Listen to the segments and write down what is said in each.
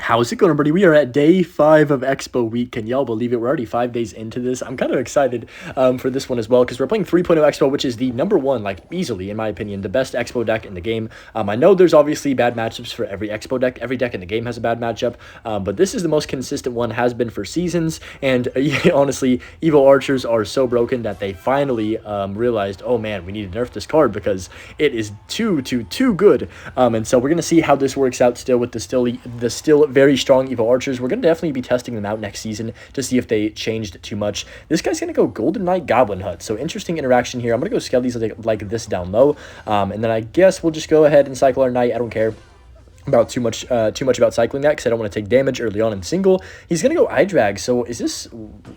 How's it going, everybody? We are at day 5 of Expo week. Can y'all believe it? We're already 5 days into this. I'm kind of excited for this one as well because we're playing 3.0 Expo, which is the number one, like easily, in my opinion, the best Expo deck in the game. I know there's obviously bad matchups for every Expo deck. Every deck in the game has a bad matchup, but this is the most consistent one, has been for seasons. And honestly, Evo Archers are so broken that they finally realized, oh man, we need to nerf this card because it is too good. And so we're going to see how this works out still with the still very strong Evo Archers. We're going to definitely be testing them out next season to see if they changed too much. This guy's going to go Golden Knight Goblin Hut. So interesting interaction here. I'm going to go Skellies like this down low. And then I guess we'll just go ahead and cycle our Knight. I don't care about too much about cycling that because I don't want to take damage early on in single. He's going to go iDrag. So is this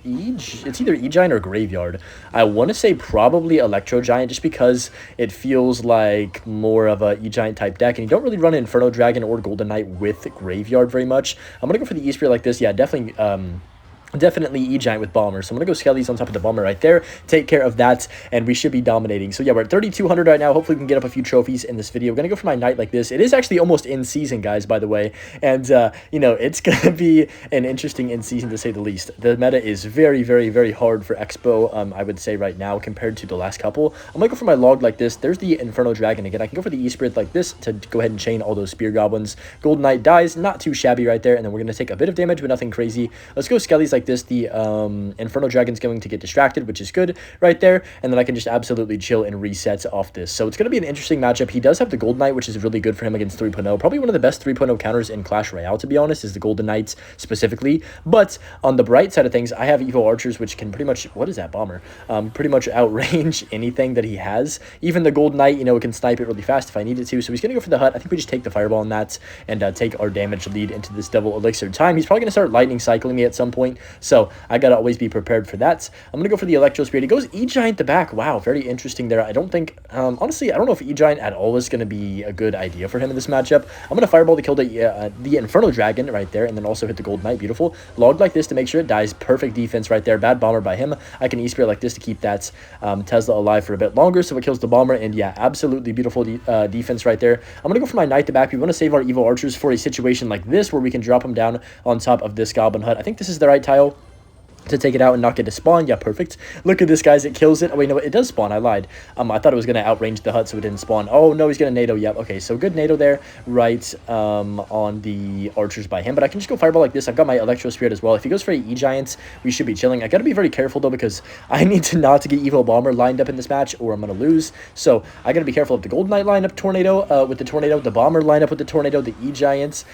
it's either E-Giant or Graveyard. I want to say probably Electro Giant just because it feels like more of a E-Giant type deck, and you don't really run Inferno Dragon or Golden Knight with Graveyard very much. I'm going to go for the E-Spirit like this. Yeah, definitely E-Giant with Bomber. So I'm going to go Skellies on top of the Bomber right there. Take care of that, and we should be dominating. So yeah, we're at 3,200 right now. Hopefully we can get up a few trophies in this video. We're going to go for my Knight like this. It is actually almost in season, guys, by the way. And, you know, it's going to be an interesting in season to say the least. The meta is very hard for Expo, I would say right now compared to the last couple. I'm going to go for my Log like this. There's the Inferno Dragon again. I can go for the E-Spirit like this to go ahead and chain all those Spear Goblins. Golden Knight dies. Not too shabby right there. And then we're going to take a bit of damage, but nothing crazy. Let's go Skellies like this. The Inferno Dragon's going to get distracted, which is good right there, and then I can just absolutely chill and reset off this. So it's going to be an interesting matchup. He does have the Golden Knight, which is really good for him against 3.0. Probably one of the best 3.0 counters in Clash Royale, to be honest, is the Golden Knights specifically. But on the bright side of things, I have Evo Archers, which can pretty much, what is that Bomber? Pretty much outrange anything that he has. Even the Golden Knight, you know, can snipe it really fast if I needed to. So he's going to go for the Hut. I think we just take the Fireball on that and take our damage lead into this double elixir time. He's probably going to start lightning cycling me at some point, so I got to always be prepared for that. I'm going to go for the Electro Spirit. He goes E-Giant the back. Wow, very interesting there. I don't think, honestly, I don't know if E-Giant at all is going to be a good idea for him in this matchup. I'm going to Fireball to kill the Inferno Dragon right there, and then also hit the Gold Knight. Beautiful. Log like this to make sure it dies. Perfect defense right there. Bad Bomber by him. I can E-Spirit like this to keep that Tesla alive for a bit longer, so it kills the Bomber, and yeah, absolutely beautiful defense right there. I'm going to go for my Knight the back. We want to save our Evo Archers for a situation like this where we can drop them down on top of this Goblin Hut. I think this is the right tile to take it out and not get to spawn. Yeah, perfect. Look at this, guys. It kills it. Oh, wait, no, it does spawn. I lied. I thought it was going to outrange the hut, so it didn't spawn. Oh, no, he's going to NATO. Yep. Okay, so good NATO there, right, on the archers by him. But I can just go Fireball like this. I've got my Electro Spirit as well. If he goes for E-Giants, we should be chilling. I got to be very careful, though, because I need to not to get Evo Bomber lined up in this match, or I'm going to lose. So I got to be careful of the Golden Knight line up Tornado with the Tornado, the Bomber line up with the Tornado, the E-Giants,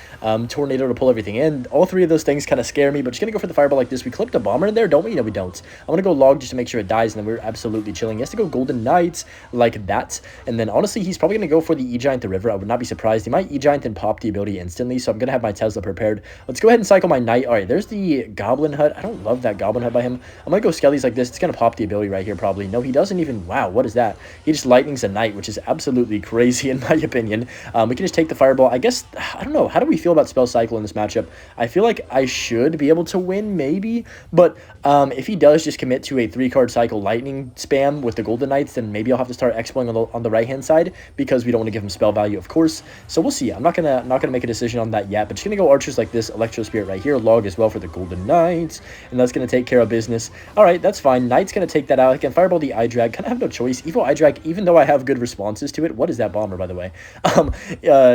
Tornado to pull everything in. All three of those things kind of scare me, but just going to go for the Fireball like this. We clip the Bomber in there, don't we? No, we don't. I'm going to go Log just to make sure it dies, and then we're absolutely chilling. He has to go Golden Knight like that, and then honestly, he's probably going to go for the E-Giant the River. I would not be surprised. He might E-Giant and pop the ability instantly, so I'm going to have my Tesla prepared. Let's go ahead and cycle my Knight. All right, there's the Goblin Hut. I don't love that Goblin Hut by him. I'm going to go Skellies like this. It's going to pop the ability right here probably. No, he doesn't even. Wow, what is that? He just lightnings a Knight, which is absolutely crazy in my opinion. We can just take the Fireball. I guess, I don't know. How do we feel about Spell Cycle in this matchup? I feel like I should be able to win, maybe, but if he does just commit to a 3-card cycle lightning spam with the Golden Knights, then maybe I'll have to start expoing on the right hand side because we don't want to give him spell value, of course. So we'll see. I'm not gonna make a decision on that yet, but just gonna go Archers like this, Electro Spirit right here, Log as well for the Golden Knights, and that's gonna take care of business. All right, that's fine. Knight's gonna take that out. I can Fireball the iDrag. Kind of have no choice. Evo iDrag, even though I have good responses to it. What is that Bomber, by the way?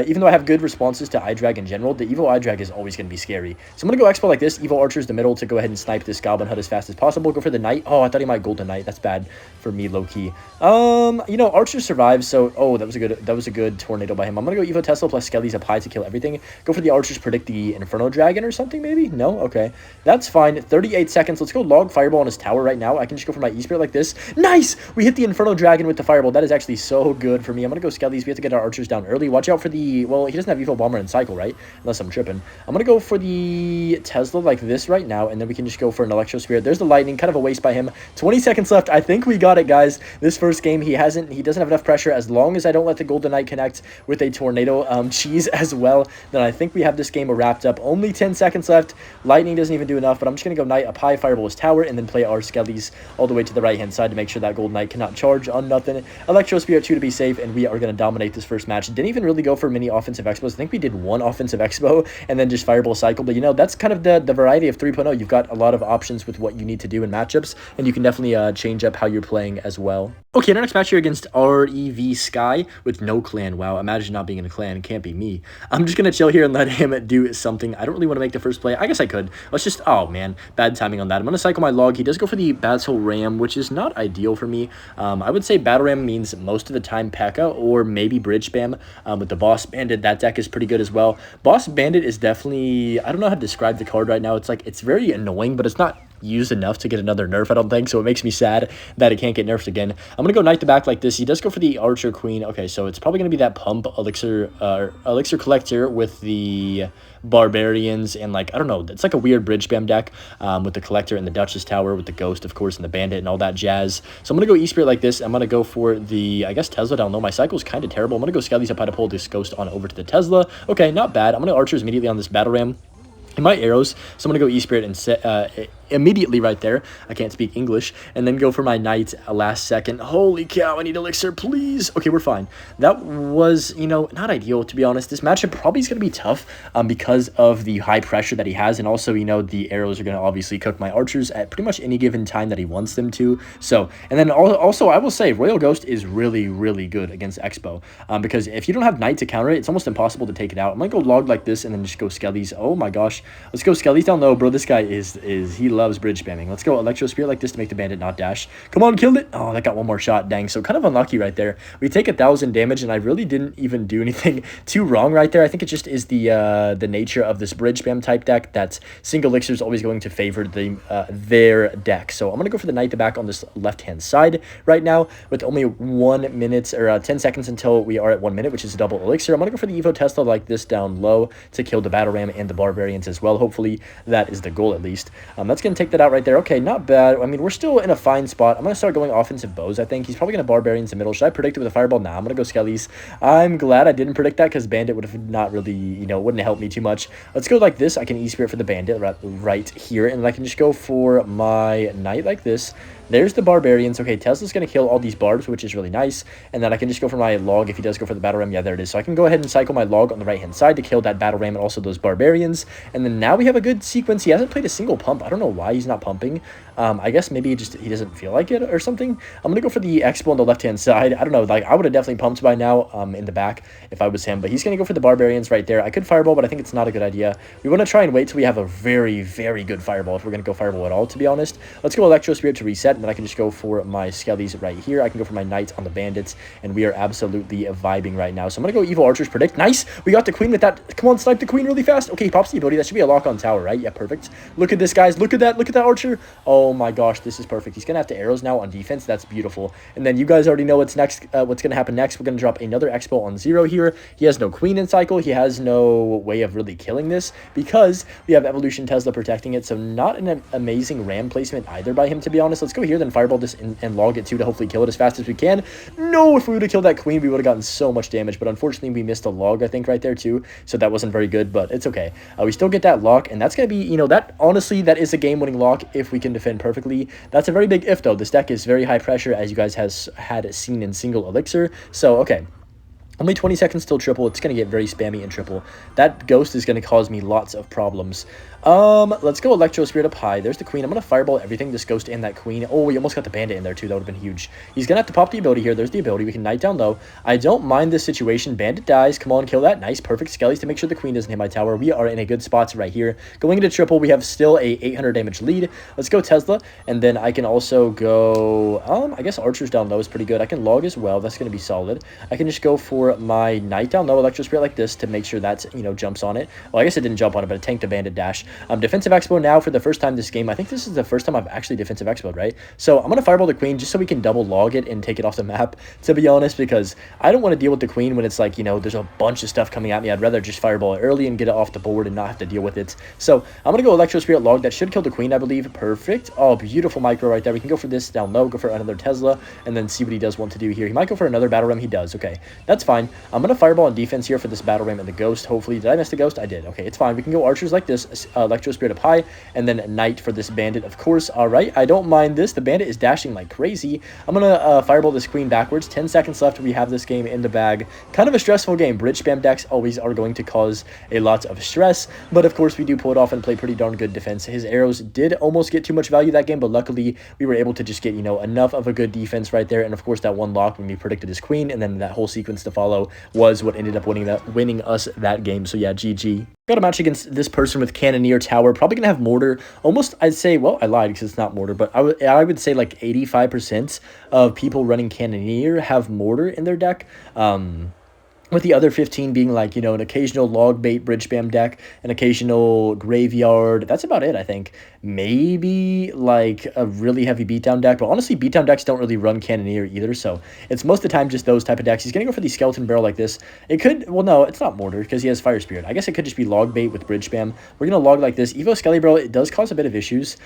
Even though I have good responses to iDrag in general, the Evo iDrag is always gonna be scary. So I'm gonna go Expo like this. Evo Archers the middle to go ahead and snipe this Goblin Hut as fast as possible. Go for the Knight. Oh, I thought he might Golden Knight. That's bad for me, low key. You know, Archer survives, so that was a good Tornado by him. I'm gonna go Evo Tesla plus Skellies up high to kill everything. Go for the Archers, predict the Inferno Dragon or something, maybe? No? Okay. That's fine. 38 seconds. Let's go Log Fireball on his tower right now. I can just go for my E-Spirit like this. Nice! We hit the Inferno Dragon with the Fireball. That is actually so good for me. I'm gonna go Skellies. We have to get our Archers down early. Watch out for the, well, he doesn't have Evo Bomber and Cycle, right? Unless I'm tripping. I'm gonna go for the Tesla like this right now, and then we can just go for an Electro Spirit. There's the Lightning, kind of a waste by him. 20 seconds left. I think we got it, guys. This first game, he doesn't have enough pressure. As long as I don't let the Golden Knight connect with a Tornado cheese as well, then I think we have this game wrapped up. Only 10 seconds left. Lightning doesn't even do enough, but I'm just going to go Knight up high, Fireball his tower, and then play our Skellies all the way to the right-hand side to make sure that Golden Knight cannot charge on nothing. Electro Spirit 2 to be safe, and we are going to dominate this first match. Didn't even really go for many offensive expos. I think we did one offensive expo and then just Fireball cycle, but you know, that's kind of the variety of 3.0. You've got a lot of options with what you need to do in matchups, and you can definitely change up how you're playing as well. Okay, our next match here against REV Sky with no clan. Wow, imagine not being in a clan. It can't be me. I'm just going to chill here and let him do something. I don't really want to make the first play. I guess I could. Let's just... Oh, man. Bad timing on that. I'm going to cycle my log. He does go for the Battle Ram, which is not ideal for me. I would say Battle Ram means most of the time P.E.K.K.A. or maybe Bridge Spam. With the Boss Bandit, that deck is pretty good as well. Boss Bandit is definitely... I don't know how to describe the card right now. It's very annoying, but it's not used enough to get another nerf, I don't think, so it makes me sad that it can't get nerfed again. I'm gonna go Knight the back like this. He does go for the Archer Queen. Okay, so it's probably gonna be that Pump Elixir Collector with the Barbarians and, like, I don't know, it's like a weird bridge spam deck with the Collector and the Duchess Tower with the Ghost, of course, and the Bandit and all that jazz. So I'm gonna go E-Spirit like this. I'm gonna go for the, I guess, Tesla down low. My cycle's kind of terrible. I'm gonna go Skellies up high to pull this Ghost on over to the Tesla. Okay, not bad. I'm gonna Archers immediately on this Battle Ram. In my arrows, so I'm going to go E-Spirit and set immediately right there. I can't speak English. And then go for my Knight last second. Holy cow, I need Elixir, please. Okay, we're fine. That was, you know, not ideal, to be honest. This matchup probably is going to be tough because of the high pressure that he has. And also, you know, the arrows are going to obviously cook my archers at pretty much any given time that he wants them to. So, and then also, I will say, Royal Ghost is really, really good against Xbow. Because if you don't have Knight to counter it, it's almost impossible to take it out. I'm going to go log like this and then just go Skellies. Oh my gosh. Let's go Skellies down low, bro. This guy he loves bridge spamming. Let's go Electro Spirit like this to make the Bandit not dash. Come on, killed it. Oh, that got one more shot. Dang. So kind of unlucky right there. We take 1,000 damage, and I really didn't even do anything too wrong right there. I think it just is the nature of this bridge spam type deck that single elixir is always going to favor their deck. So I'm gonna go for the Knight the back on this left hand side right now with only 1 minute or 10 seconds until we are at 1 minute, which is double elixir. I'm gonna go for the Evo Tesla like this down low to kill the Battle Ram and the Barbarians as well. Hopefully that is the goal at least. That's going to take that out right there. Okay, not bad. I mean, we're still in a fine spot. I'm going to start going offensive bows, I think. He's probably going to Barbarians in the middle. Should I predict it with a Fireball? Nah, I'm going to go Skellies. I'm glad I didn't predict that because Bandit would have not really, you know, wouldn't have helped me too much. Let's go like this. I can E-Spirit for the Bandit right here, and I can just go for my Knight like this. There's the Barbarians. Okay, Tesla's going to kill all these barbs, which is really nice. And then I can just go for my log if he does go for the Battle Ram. Yeah, there it is. So I can go ahead and cycle my log on the right-hand side to kill that Battle Ram and also those Barbarians. And then now we have a good sequence. He hasn't played a single pump. I don't know why he's not pumping. I guess maybe he doesn't feel like it or something. I'm going to go for the Xbow on the left-hand side. I don't know. Like, I would have definitely pumped by now in the back if I was him. But he's going to go for the Barbarians right there. I could Fireball, but I think it's not a good idea. We want to try and wait till we have a very, very good Fireball if we're going to go Fireball at all, to be honest. Let's go Electro Spirit to reset, and then I can just go for my Skellies right here. I can go for my Knights on the Bandits, and we are absolutely vibing right now. So I'm going to go Evo Archers predict. Nice! We got the Queen with that. Come on, snipe the Queen really fast. Okay, he pops the ability. That should be a lock on tower, right? Yeah, perfect. Look at this, guys. Look at that. Look at that Archer. Oh my gosh, this is perfect. He's going to have to arrows now on defense. That's beautiful. And then you guys already know what's next. What's going to happen next. We're going to drop another Xbow on 0 here. He has no Queen in cycle. He has no way of really killing this because we have Evolution Tesla protecting it. So not an amazing Ram placement either by him, to be honest. Let's go here, then Fireball this and log it too to hopefully kill it as fast as we can. No, if we would have killed that Queen, we would have gotten so much damage. But unfortunately, we missed a log, I think, right there too. So that wasn't very good, but it's okay. We still get that lock, and that's going to be, you know, that honestly, that is a game-winning lock if we can defend perfectly. That's a very big if, though. This deck is very high pressure, as you guys had seen in single elixir. So, okay. Only 20 seconds till triple. It's going to get very spammy in triple. That Ghost is going to cause me lots of problems. Let's go Electro Spirit up high. There's the Queen. I'm going to Fireball everything, this Ghost and that Queen. Oh, we almost got the Bandit in there, too. That would have been huge. He's going to have to pop the ability here. There's the ability. We can Knight down low. I don't mind this situation. Bandit dies. Come on, kill that. Nice, perfect Skellies to make sure the Queen doesn't hit my tower. We are in a good spot right here. Going into triple, we have still a 800 damage lead. Let's go Tesla, and then I can also go, I guess Archers down low is pretty good. I can log as well. That's going to be solid. I can just go for for my Knight down low, Electro Spirit like this to make sure that, you know, jumps on it. Well, I guess it didn't jump on it, but it tanked a Bandit dash. Defensive Expo now for the first time this game. I think this is the first time I've actually defensive expoed, right? So I'm going to Fireball the Queen just so we can double log it and take it off the map, to be honest, because I don't want to deal with the Queen when it's like, you know, there's a bunch of stuff coming at me. I'd rather just Fireball it early and get it off the board and not have to deal with it. So I'm going to go Electro Spirit log. That should kill the Queen, I believe. Perfect. Oh, beautiful micro right there. We can go for this down low, go for another Tesla, and then see what he does want to do here. He might go for another Battle Ram. He does. Okay, that's fine. I'm going to Fireball on defense here for this Battle Ram and the Ghost. Hopefully, did I miss the Ghost? I did. Okay, it's fine. We can go Archers like this, Electro Spirit up high, and then Knight for this Bandit, of course. All right, I don't mind this. The Bandit is dashing like crazy. I'm going to Fireball this Queen backwards. 10 seconds left. We have this game in the bag. Kind of a stressful game. Bridge spam decks always are going to cause a lot of stress, but of course, we do pull it off and play pretty darn good defense. His arrows did almost get too much value that game, but luckily, we were able to just get, you know, enough of a good defense right there, and of course, that one lock when we predicted his Queen, and then that whole sequence to follow was what ended up winning us that game. So yeah, GG. Got a match against this person with Cannoneer Tower. Probably going to have Mortar. Almost, I'd say, well, I lied because it's not Mortar, but I would say like 85% of people running Cannoneer have Mortar in their deck. With the other 15 being like, you know, an occasional log bait bridge spam deck, an occasional graveyard. That's about it, I think. Maybe like a really heavy beatdown deck, but honestly, beatdown decks don't really run Cannoneer either, so it's most of the time just those type of decks. He's going to go for the Skeleton Barrel like this. It could, well, no, it's not Mortar because he has Fire Spirit. I guess it could just be log bait with bridge spam. We're going to log like this. Evo Skelly Barrel, it does cause a bit of issues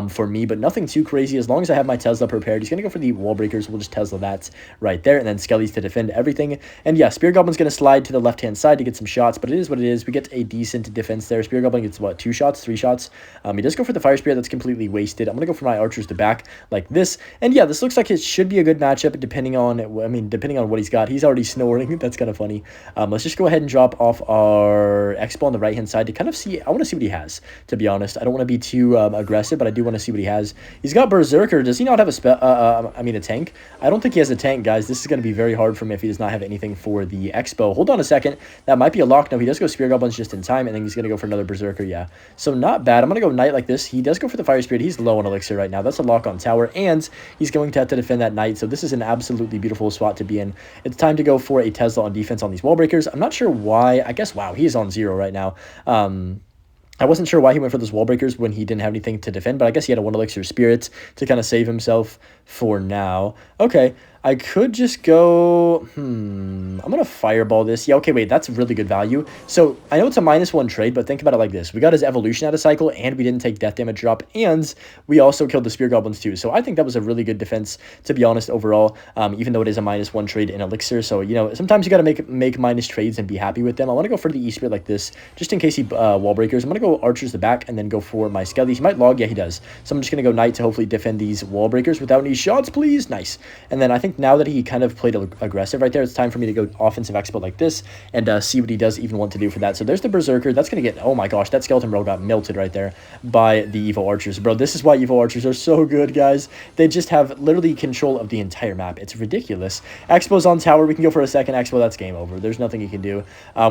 for me, but nothing too crazy. As long as I have my Tesla prepared, he's going to go for the Wall Breakers. We'll just Tesla that right there, and then Skelly's to defend everything. And yeah, Spear Goblin's going to slide to the left-hand side to get some shots, but it is what it is. We get a decent defense there. Spear Goblin gets, what, 2 shots, 3 shots? He does go for the Fire Spirit. That's completely wasted. I'm going to go for my Archers to back like this. And yeah, this looks like it should be a good matchup depending on, I mean, depending on what he's got. He's already snoring. That's kind of funny. Let's just go ahead and drop off our Expo on the right-hand side to kind of see, I want to see what he has, to be honest. I don't want to be too aggressive, but I do want to see what he has. He's got Berserker. Does he not have a tank? I don't think he has a tank, guys. This is going to be very hard for him if he does not have anything for the Expo. Hold on a second. That might be a lock. No, he does go Spear Goblins just in time, and then he's going to go for another Berserker, yeah. So not bad. I'm going to go Knight like this. He does go for the Fire Spirit. He's low on Elixir right now. That's a lock on tower, and he's going to have to defend that Knight, so this is an absolutely beautiful spot to be in. It's time to go for a Tesla on defense on these Wall Breakers. I'm not sure why. I guess, wow, he is on 0 right now. I wasn't sure why he went for those Wall Breakers when he didn't have anything to defend, but I guess he had a 1 Elixir Spirit to kind of save himself for now. Okay, I could just go, I'm going to Fireball this. Yeah, okay, wait, that's really good value. So I know it's a -1 trade, but think about it like this. We got his Evolution out of cycle, and we didn't take death damage drop, and we also killed the Spear Goblins too. So I think that was a really good defense, to be honest, overall, even though it is a -1 trade in Elixir. So, you know, sometimes you got to make minus trades and be happy with them. I want to go for the E-Spirit like this, just in case he Wall Breakers. I'm going to go Archers the back, and then go for my Skelly. He might log. Yeah, he does. So I'm just going to go Knight to hopefully defend these Wall Breakers without any shots, please. Nice. And then I think now that he kind of played aggressive right there, it's time for me to go offensive expo like this and see what he does even want to do for that. So there's the Berserker. That's going to get, oh my gosh, that Skeleton Bro got melted right there by the Evo Archers. Bro, this is why Evo Archers are so good, guys. They just have literally control of the entire map. It's ridiculous. Expo's on tower. We can go for a second Expo. That's game over. There's nothing you can do.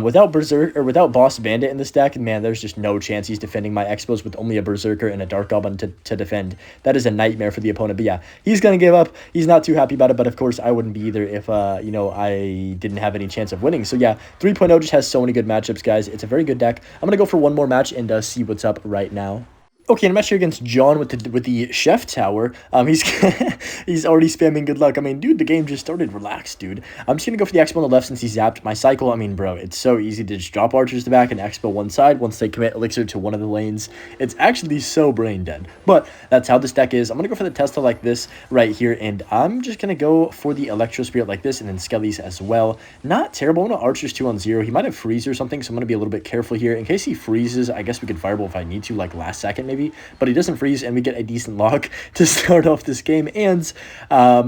Without Berserker, or without Boss Bandit in this deck, man, there's just no chance he's defending my Expos with only a Berserker and a Dark Goblin to defend. That is a nightmare for the opponent. But yeah, he's going to give up. He's not too happy about it, but of course I wouldn't be either if, you know, I didn't have any chance of winning. So yeah, 3.0 just has so many good matchups, guys. It's a very good deck. I'm going to go for one more match and see what's up right now. Okay, and I'm actually against John with the Chef Tower. He's he's already spamming good luck. I mean, dude, the game just started. Relax, dude. I'm just gonna go for the Expo on the left since he zapped my cycle. I mean, bro, it's so easy to just drop Archers to back and Expo one side once they commit Elixir to one of the lanes. It's actually so brain dead. But that's how this deck is. I'm gonna go for the Tesla like this right here, and I'm just gonna go for the Electro Spirit like this, and then Skelly's as well. Not terrible. I'm gonna Archers 2 on 0. He might have freeze or something, so I'm gonna be a little bit careful here in case he freezes. I guess we could Fireball if I need to, like last second maybe, but he doesn't freeze, and we get a decent lock to start off this game. And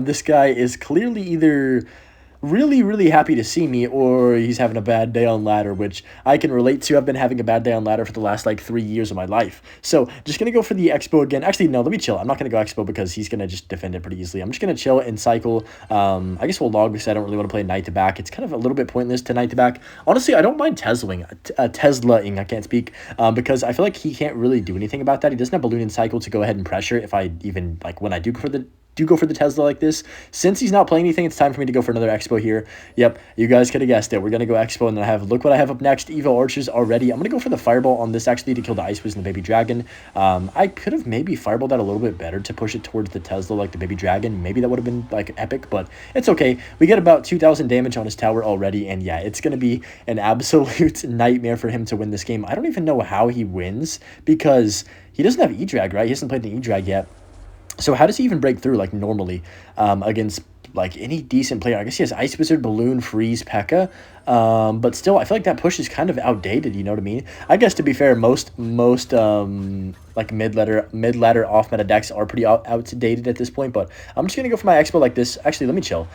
this guy is clearly either really happy to see me, or he's having a bad day on ladder, which I can relate to. I've been having a bad day on ladder for the last like 3 years of my life. So just gonna go for the Expo again. Actually, no, let me chill. I'm not gonna go Expo because he's gonna just defend it pretty easily. I'm just gonna chill and cycle. I guess we'll log because I don't really want to play Knight to back. It's kind of a little bit pointless to Knight to back. Honestly, I don't mind Teslaing, I can't speak, because I feel like he can't really do anything about that. He doesn't have Balloon and Cycle to go ahead and pressure if I even, like, when I do go for the do go for the Tesla like this. Since he's not playing anything, it's time for me to go for another Xbow here. Yep, you guys could have guessed it. We're going to go Xbow, and then look what I have up next. Evo Archers already. I'm going to go for the Fireball on this, actually, to kill the Ice Wiz and the Baby Dragon. I could have maybe Fireballed that a little bit better to push it towards the Tesla, like the Baby Dragon. Maybe that would have been, like, epic, but it's okay. We get about 2,000 damage on his tower already, and yeah, it's going to be an absolute nightmare for him to win this game. I don't even know how he wins, because he doesn't have E-Drag, right? He hasn't played the E-Drag yet. So how does he even break through, like, normally against, like, any decent player? I guess he has Ice Wizard, Balloon, Freeze, P.E.K.K.A. But still, I feel like that push is kind of outdated, you know what I mean? I guess, to be fair, most like, mid-ladder off-meta decks are pretty outdated at this point, but I'm just going to go for my Xbow like this. Actually, let me chill.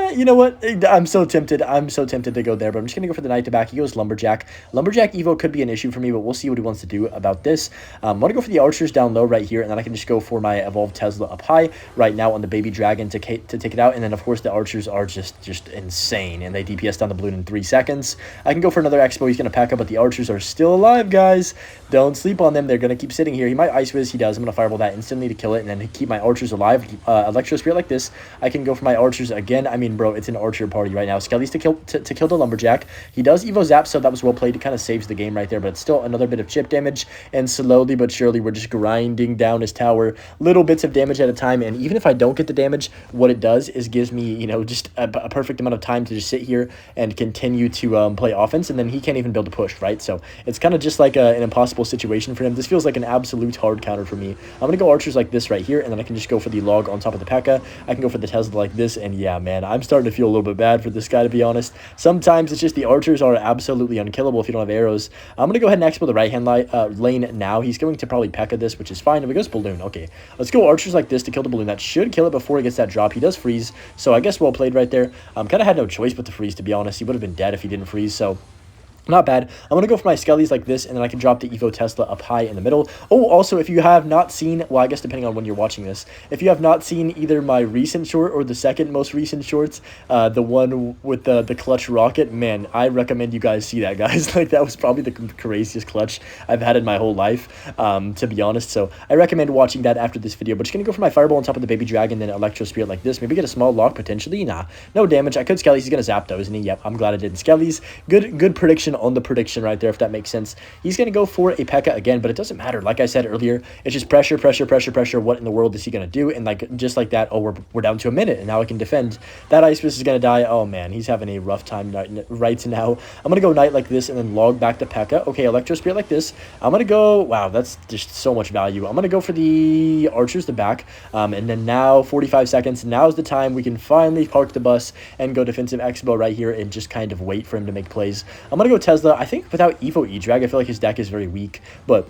You know what? I'm so tempted. I'm so tempted to go there, but I'm just going to go for the Knight to back. He goes Lumberjack. Lumberjack Evo could be an issue for me, but we'll see what he wants to do about this. I'm going to go for the Archers down low right here, and then I can just go for my Evolved Tesla up high right now on the Baby Dragon to take it out, and then, of course, the Archers are just insane, and they DPS down the balloon in 3 seconds. I can go for another Xbow. He's going to pack up, but the Archers are still alive, guys. Don't sleep on them. They're going to keep sitting here. He might Ice Wiz. He does. I'm going to Fireball that instantly to kill it, and then keep my Archers alive. Electro Spirit like this. I can go for my Archers again. I mean, bro, it's an Archer party right now. Skelly's to kill the Lumberjack. He does Evo Zap, so that was well played. It kind of saves the game right there, but it's still another bit of chip damage, and slowly but surely we're just grinding down his tower, little bits of damage at a time, and even if I don't get the damage, what it does is gives me, you know, just a perfect amount of time to just sit here and continue to play offense, and then he can't even build a push, right? So it's kind of just like an impossible situation for him. This feels like an absolute hard counter for me. I'm going to go Archers like this right here, and then I can just go for the Log on top of the P.E.K.K.A. I can go for the Tesla like this, and yeah, man, I'm starting to feel a little bit bad for this guy, to be honest. Sometimes it's just the Archers are absolutely unkillable if you don't have arrows. I'm going to go ahead and Expo the right-hand lane now. He's going to probably P.E.K.K.A. this, which is fine. If it goes Balloon, okay. Let's go Archers like this to kill the Balloon. That should kill it before he gets that drop. He does freeze, so I guess well played right there. Kind of had no choice but to freeze, to be honest. He would have been dead if he didn't freeze, so not bad. I'm going to go for my Skellies like this, and then I can drop the Evo Tesla up high in the middle. Oh, also, if you have not seen, well, I guess depending on when you're watching this, if you have not seen either my recent short or the second most recent shorts, the one with the clutch rocket, man, I recommend you guys see that, guys. Like, that was probably the craziest clutch I've had in my whole life, to be honest. So I recommend watching that after this video. But just going to go for my Fireball on top of the Baby Dragon, then Electro Spirit like this. Maybe get a small lock, potentially. Nah, no damage. I could Skellies. He's going to zap, though, isn't he? Yep, I'm glad I did Skellies. Good prediction on the prediction right there, if that makes sense. He's going to go for a P.E.K.K.A. again, but it doesn't matter. Like I said earlier, it's just pressure. What in the world is he going to do? And like just like that, oh, we're down to a minute, and now I can defend. That Ice Fist is going to die. Oh, man, he's having a rough time right now. I'm going to go Knight like this and then log back to P.E.K.K.A. Okay, Electro Spirit like this. I'm going to go, wow, that's just so much value. I'm going to go for the Archers to back, and then now 45 seconds. Now's the time we can finally park the bus and go defensive Xbow right here and just kind of wait for him to make plays. I'm going to go Tesla. I think without Evo E-Drag, I feel like his deck is very weak, but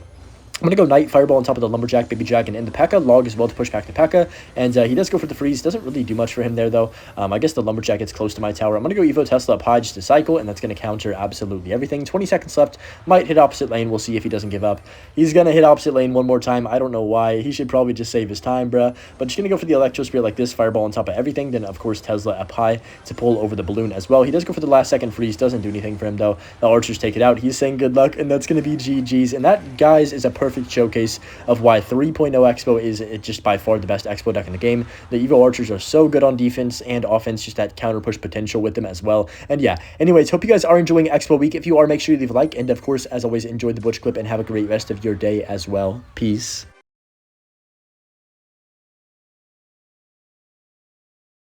I'm going to go Knight, Fireball on top of the Lumberjack, Baby Dragon, and the P.E.K.K.A. Log as well to push back the P.E.K.K.A. And he does go for the freeze. Doesn't really do much for him there, though. I guess the Lumberjack gets close to my tower. I'm going to go Evo Tesla up high just to cycle, and that's going to counter absolutely everything. 20 seconds left. Might hit opposite lane. We'll see if he doesn't give up. He's going to hit opposite lane one more time. I don't know why. He should probably just save his time, bruh. But just going to go for the Electro Spirit like this, Fireball on top of everything. Then, of course, Tesla up high to pull over the Balloon as well. He does go for the last second freeze. Doesn't do anything for him, though. The Archers take it out. He's saying good luck, and that's going to be GG's. And that, guys, is a perfect showcase of why 3.0 Xbow is just by far the best Xbow deck in the game. The Evo Archers are so good on defense and offense, just that counter push potential with them as well. And yeah, anyways, hope you guys are enjoying Xbow week. If you are, make sure you leave a like, and of course, as always, enjoy the Butch clip and have a great rest of your day as well. Peace.